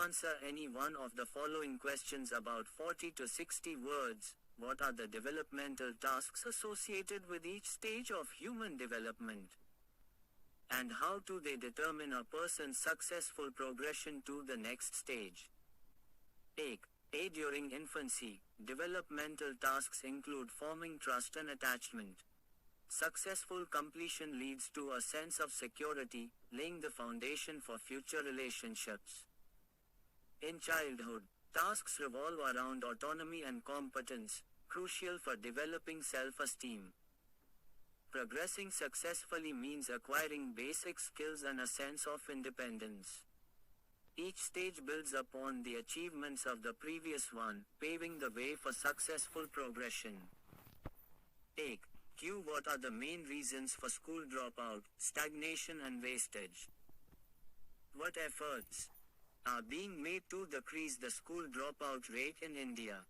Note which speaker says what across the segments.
Speaker 1: answer any one of the following questions about 40 to 60 words. What are the developmental tasks associated with each stage of human development? And how do they determine a person's successful progression to the next stage? A. During infancy, developmental tasks include forming trust and attachment. Successful completion leads to a sense of security, laying the foundation for future relationships. In childhood, tasks revolve around autonomy and competence, crucial for developing self-esteem. Progressing successfully means acquiring basic skills and a sense of independence. Each stage builds upon the achievements of the previous one, paving the way for successful progression. Q. What are the main reasons for school dropout, stagnation and wastage? What efforts are being made to decrease the school dropout rate in India?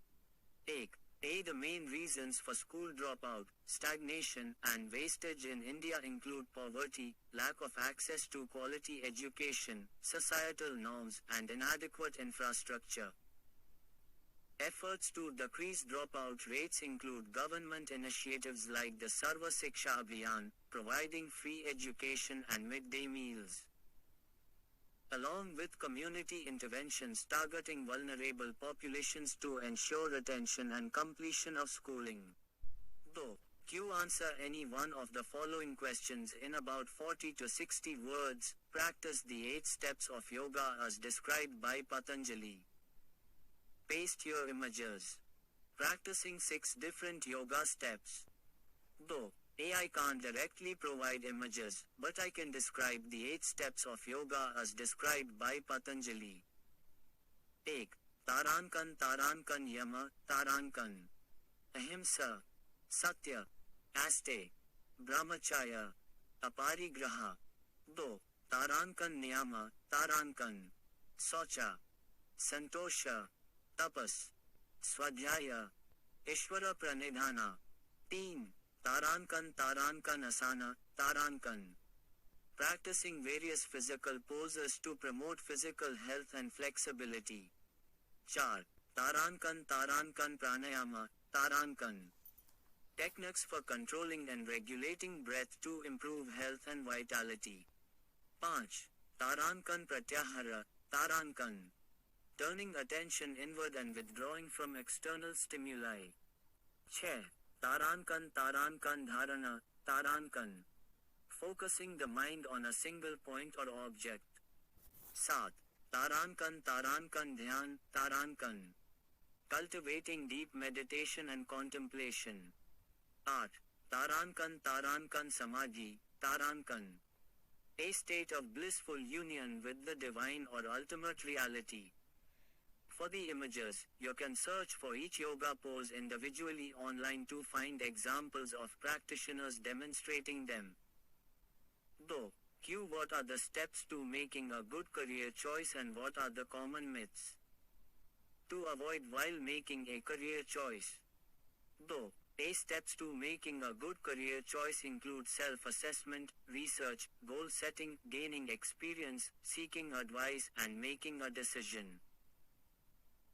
Speaker 1: A. The main reasons for school dropout, stagnation, and wastage in India include poverty, lack of access to quality education, societal norms, and inadequate infrastructure. Efforts to decrease dropout rates include government initiatives like the Sarva Shiksha Abhiyan, providing free education and midday meals, along with community interventions targeting vulnerable populations to ensure retention and completion of schooling. Q. Answer any one of the following questions in about 40 to 60 words. Practice the 8 steps of yoga as described by Patanjali. Paste your images. Practicing 6 different yoga steps. I can't directly provide images, but I can describe the 8 steps of yoga as described by Patanjali. Tarankan Yama, Tarankan. Ahimsa. Satya. Aste. Brahmacharya. Aparigraha. Tarankan Niyama, Tarankan. Socha. Santosha. Tapas. Swadhyaya. Ishvara Pranidhana. 3. Tarankan Asana, Tarankan. Practicing various physical poses to promote physical health and flexibility. 4. Tarankan Pranayama, Tarankan. Techniques for controlling and regulating breath to improve health and vitality. 5. Tarankan Pratyahara, Tarankan. Turning attention inward and withdrawing from external stimuli. 6. Tarankan Dharana, Tarankan. Focusing the mind on a single point or object. 7. Tarankan Dhyan, Tarankan. Cultivating deep meditation and contemplation. 8. Tarankan Samadhi, Tarankan. A state of blissful union with the divine or ultimate reality. For the images, you can search for each yoga pose individually online to find examples of practitioners demonstrating them. Q. What are the steps to making a good career choice and what are the common myths to avoid while making a career choice? A. Steps to making a good career choice include self-assessment, research, goal setting, gaining experience, seeking advice, and making a decision.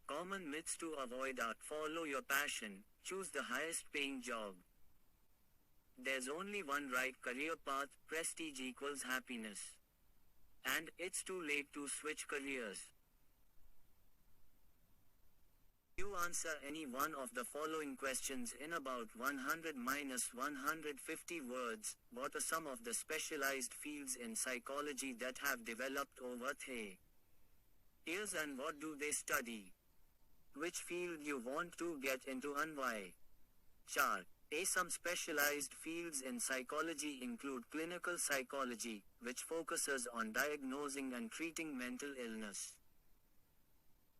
Speaker 1: Common myths to avoid are: follow your passion, choose the highest paying job. There's only one right career path, prestige equals happiness. And it's too late to switch careers. You answer any one of the following questions in about 100-150 words. What are some of the specialized fields in psychology that have developed over the years and what do they study? Which field you want to get into and why? 4. Some specialized fields in psychology include clinical psychology, which focuses on diagnosing and treating mental illness.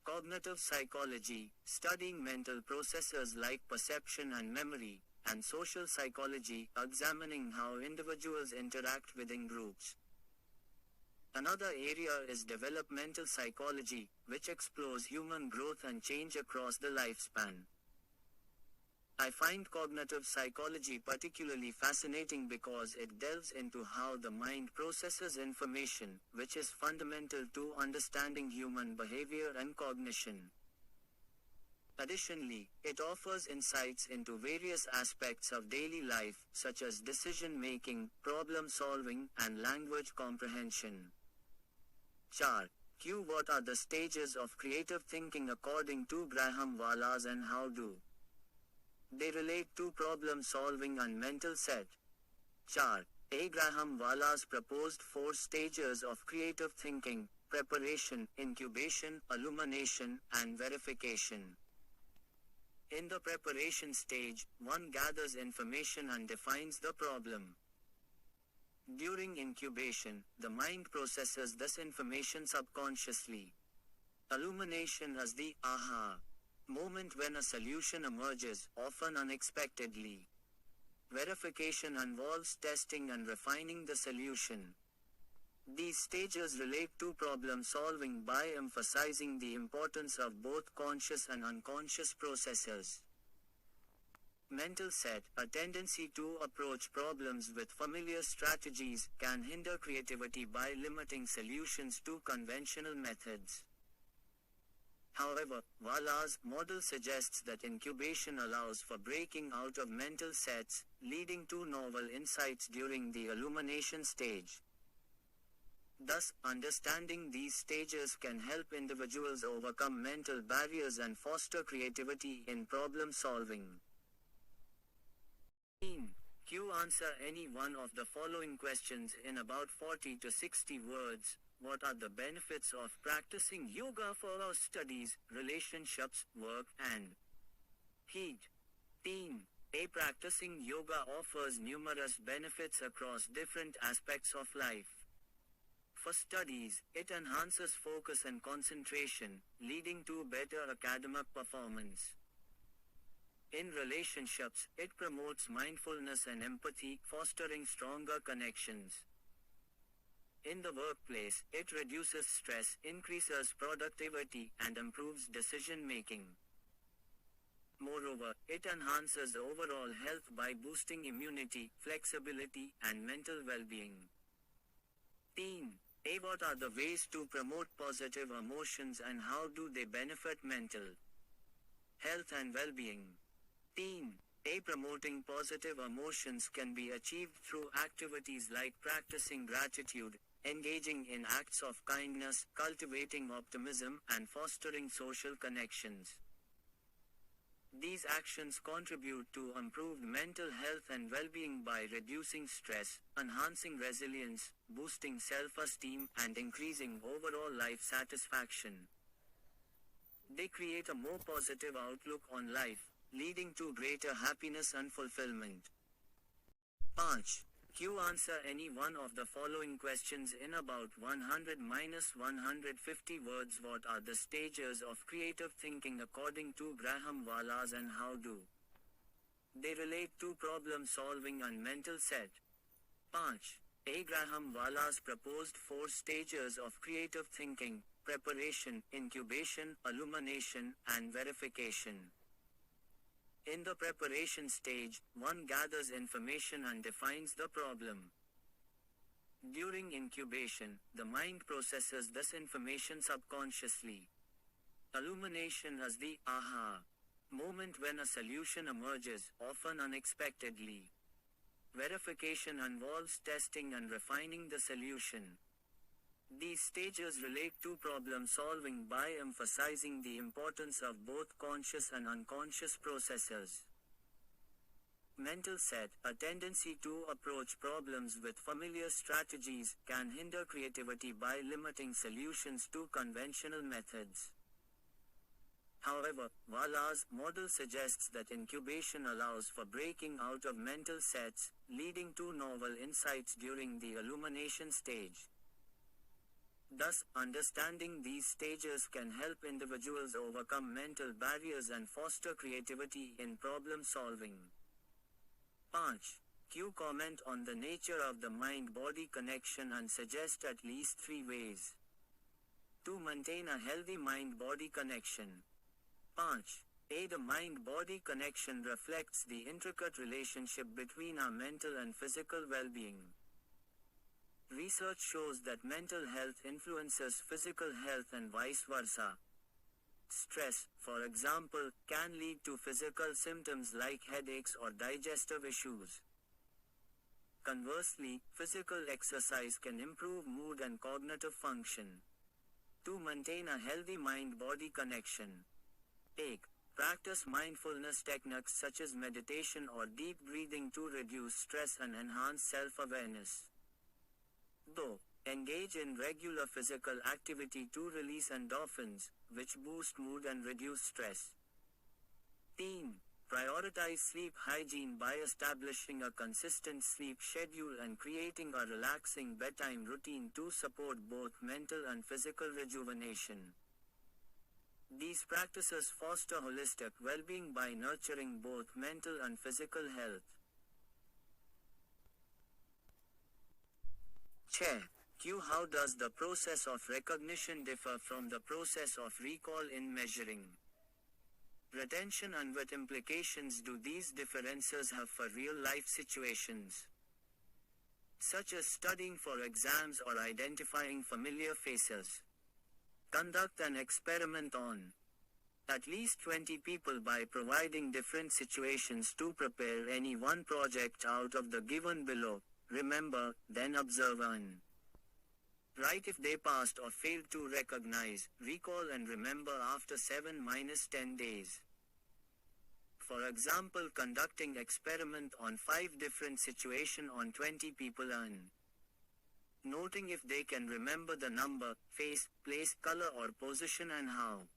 Speaker 1: Cognitive psychology, studying mental processes like perception and memory, and social psychology, examining how individuals interact within groups. Another area is developmental psychology, which explores human growth and change across the lifespan. I find cognitive psychology particularly fascinating because it delves into how the mind processes information, which is fundamental to understanding human behavior and cognition. Additionally, it offers insights into various aspects of daily life, such as decision-making, problem-solving, and language comprehension. 4. Q. What are the stages of creative thinking according to Graham Wallace and how do they relate to problem-solving and mental set? 4. A. Graham Wallace proposed 4 stages of creative thinking: preparation, incubation, illumination, and verification. In the preparation stage, one gathers information and defines the problem. During incubation, the mind processes this information subconsciously. Illumination is the aha moment when a solution emerges, often unexpectedly. Verification involves testing and refining the solution. These stages relate to problem solving by emphasizing the importance of both conscious and unconscious processes. Mental set, a tendency to approach problems with familiar strategies, can hinder creativity by limiting solutions to conventional methods. However, Wallace's model suggests that incubation allows for breaking out of mental sets, leading to novel insights during the illumination stage. Thus, understanding these stages can help individuals overcome mental barriers and foster creativity in problem solving. Q. Answer any one of the following questions in about 40 to 60 words. What are the benefits of practicing yoga for our studies, relationships, work, and heat? A. Practicing yoga offers numerous benefits across different aspects of life. For studies, it enhances focus and concentration, leading to better academic performance. In relationships, it promotes mindfulness and empathy, fostering stronger connections. In the workplace, it reduces stress, increases productivity, and improves decision-making. Moreover, it enhances overall health by boosting immunity, flexibility, and mental well-being. A. What are the ways to promote positive emotions and how do they benefit mental health and well-being? A. Promoting positive emotions can be achieved through activities like practicing gratitude, engaging in acts of kindness, cultivating optimism, and fostering social connections. These actions contribute to improved mental health and well-being by reducing stress, enhancing resilience, boosting self-esteem, and increasing overall life satisfaction. They create a more positive outlook on life, leading to greater happiness and fulfillment. 5. Q. Answer any one of the following questions in about 100-150 words. What are the stages of creative thinking according to Graham Wallace and how do they relate to problem solving and mental set? 5. A. Graham Wallace proposed 4 stages of creative thinking: preparation, incubation, illumination, and verification. In the preparation stage, one gathers information and defines the problem. During incubation, the mind processes this information subconsciously. Illumination is the aha moment when a solution emerges, often unexpectedly. Verification involves testing and refining the solution. These stages relate to problem solving by emphasizing the importance of both conscious and unconscious processes. Mental set, a tendency to approach problems with familiar strategies, can hinder creativity by limiting solutions to conventional methods. However, Wallace's model suggests that incubation allows for breaking out of mental sets, leading to novel insights during the illumination stage. Thus, understanding these stages can help individuals overcome mental barriers and foster creativity in problem solving. 5. Q. Comment on the nature of the mind-body connection and suggest at least 3 ways to maintain a healthy mind-body connection. 5. A. The mind-body connection reflects the intricate relationship between our mental and physical well-being. Research shows that mental health influences physical health and vice versa. Stress, for example, can lead to physical symptoms like headaches or digestive issues. Conversely, physical exercise can improve mood and cognitive function. To maintain a healthy mind-body connection, take. Practice mindfulness techniques such as meditation or deep breathing to reduce stress and enhance self-awareness. Though, engage in regular physical activity to release endorphins, which boost mood and reduce stress. Teen. Prioritize sleep hygiene by establishing a consistent sleep schedule and creating a relaxing bedtime routine to support both mental and physical rejuvenation. These practices foster holistic well-being by nurturing both mental and physical health. Chair. Q. How does the process of recognition differ from the process of recall in measuring retention, and what implications do these differences have for real-life situations, such as studying for exams or identifying familiar faces? Conduct an experiment on at least 20 people by providing different situations to prepare any one project out of the given below. Remember, then observe and write if they passed or failed to recognize, recall and remember after 7-10 days. For example, conducting experiment on 5 different situations on 20 people and noting if they can remember the number, face, place, color or position and how.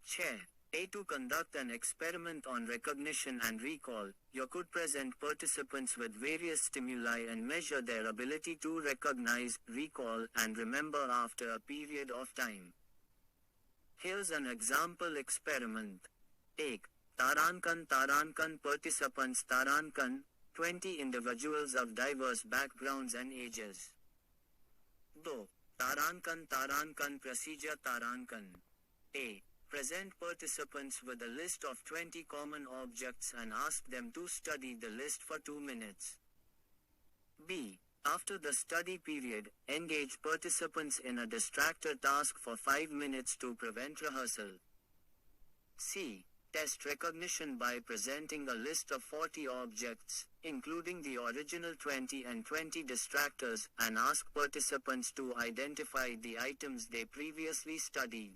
Speaker 1: Chair. A. To conduct an experiment on recognition and recall, you could present participants with various stimuli and measure their ability to recognize, recall, and remember after a period of time. Here's an example experiment. Take. Tarankan participants 20 individuals of diverse backgrounds and ages. Do. Tarankan procedure Tarankan. A. Present participants with a list of 20 common objects and ask them to study the list for 2 minutes. B. After the study period, engage participants in a distractor task for 5 minutes to prevent rehearsal. C. Test recognition by presenting a list of 40 objects, including the original 20 and 20 distractors, and ask participants to identify the items they previously studied.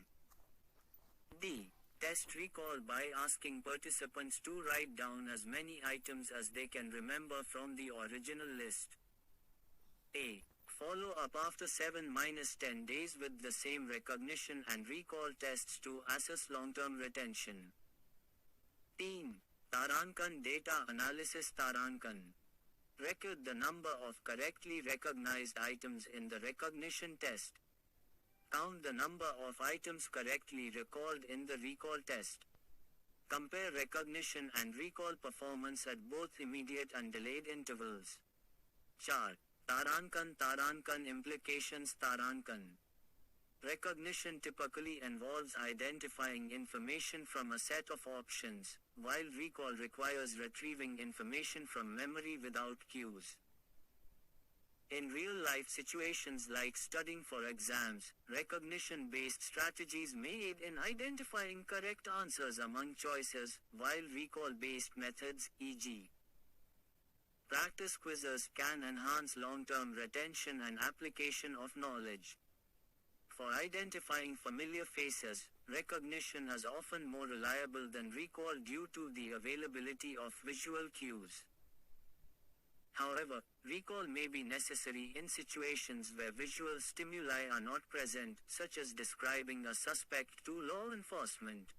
Speaker 1: D. Test recall by asking participants to write down as many items as they can remember from the original list. A. Follow up after 7-10 days with the same recognition and recall tests to assess long-term retention. Teen. Tarankan data analysis Tarankan. Record the number of correctly recognized items in the recognition test. Count the number of items correctly recalled in the recall test. Compare recognition and recall performance at both immediate and delayed intervals. Chart. Tarankan implications Tarankan. Recognition typically involves identifying information from a set of options, while recall requires retrieving information from memory without cues. In real-life situations like studying for exams, recognition-based strategies may aid in identifying correct answers among choices, while recall-based methods, e.g. practice quizzes, can enhance long-term retention and application of knowledge. For identifying familiar faces, recognition is often more reliable than recall due to the availability of visual cues. However, recall may be necessary in situations where visual stimuli are not present, such as describing a suspect to law enforcement.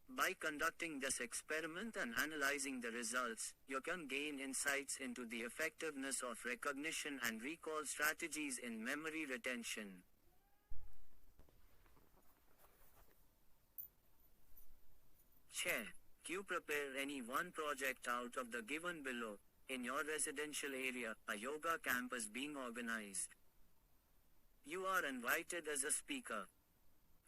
Speaker 1: By conducting this experiment and analyzing the results, you can gain insights into the effectiveness of recognition and recall strategies in memory retention. Chair. You prepare any one project out of the given below. In your residential area, a yoga camp is being organized. You are invited as a speaker.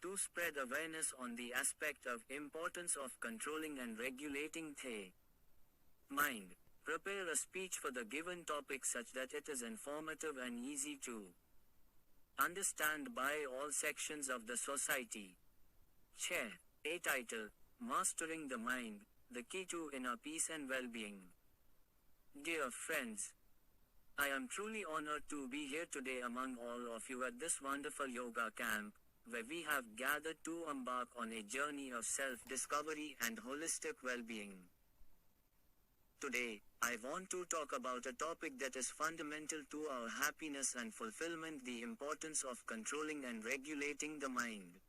Speaker 1: to spread awareness on the aspect of importance of controlling and regulating the mind. Prepare a speech for the given topic such that it is informative and easy to understand by all sections of the society. Chair. A title, Mastering the Mind, the Key to Inner Peace and Well-Being. Dear friends, I am truly honored to be here today among all of you at this wonderful yoga camp, where we have gathered to embark on a journey of self-discovery and holistic well-being. Today, I want to talk about a topic that is fundamental to our happiness and fulfillment: the importance of controlling and regulating the mind.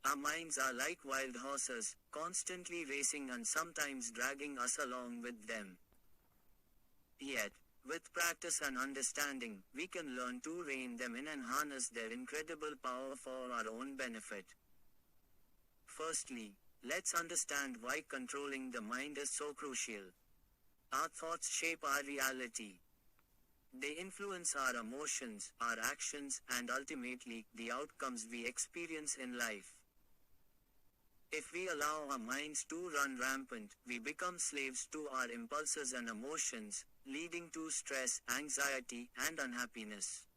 Speaker 1: Our minds are like wild horses, constantly racing and sometimes dragging us along with them. Yet, with practice and understanding, we can learn to rein them in and harness their incredible power for our own benefit. Firstly, let's understand why controlling the mind is so crucial. Our thoughts shape our reality. They influence our emotions, our actions, and ultimately, the outcomes we experience in life. If we allow our minds to run rampant, we become slaves to our impulses and emotions, leading to stress, anxiety, and unhappiness.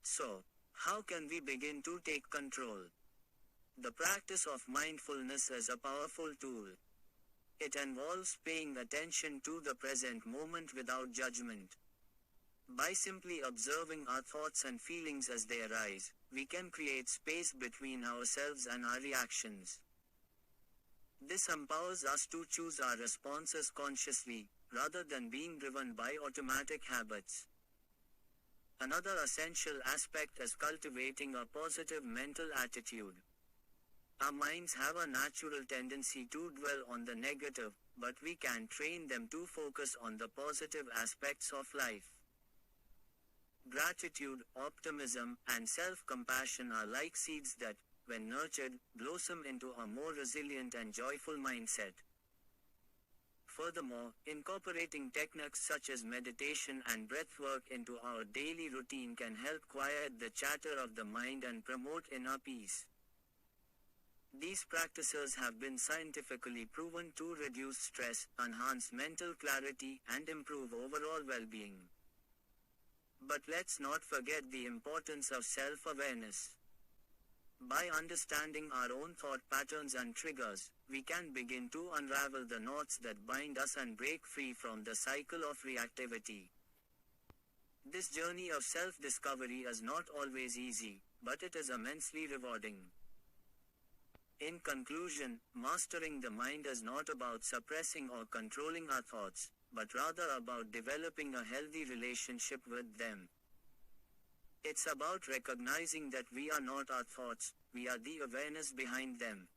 Speaker 1: So, how can we begin to take control? The practice of mindfulness is a powerful tool. It involves paying attention to the present moment without judgment. By simply observing our thoughts and feelings as they arise, we can create space between ourselves and our reactions. This empowers us to choose our responses consciously, rather than being driven by automatic habits. Another essential aspect is cultivating a positive mental attitude. Our minds have a natural tendency to dwell on the negative, but we can train them to focus on the positive aspects of life. Gratitude, optimism, and self-compassion are like seeds that, when nurtured, blossom into a more resilient and joyful mindset. Furthermore, incorporating techniques such as meditation and breathwork into our daily routine can help quiet the chatter of the mind and promote inner peace. These practices have been scientifically proven to reduce stress, enhance mental clarity, and improve overall well-being. But let's not forget the importance of self-awareness. By understanding our own thought patterns and triggers, we can begin to unravel the knots that bind us and break free from the cycle of reactivity. This journey of self-discovery is not always easy, but it is immensely rewarding. In conclusion, mastering the mind is not about suppressing or controlling our thoughts, but rather about developing a healthy relationship with them. It's about recognizing that we are not our thoughts, we are the awareness behind them.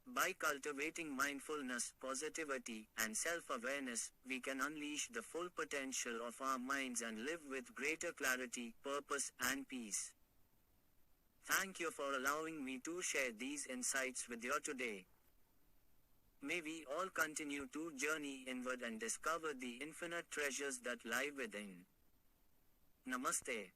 Speaker 1: By cultivating mindfulness, positivity, and self-awareness, we can unleash the full potential of our minds and live with greater clarity, purpose, and peace. Thank you for allowing me to share these insights with you today. May we all continue to journey inward and discover the infinite treasures that lie within. Namaste.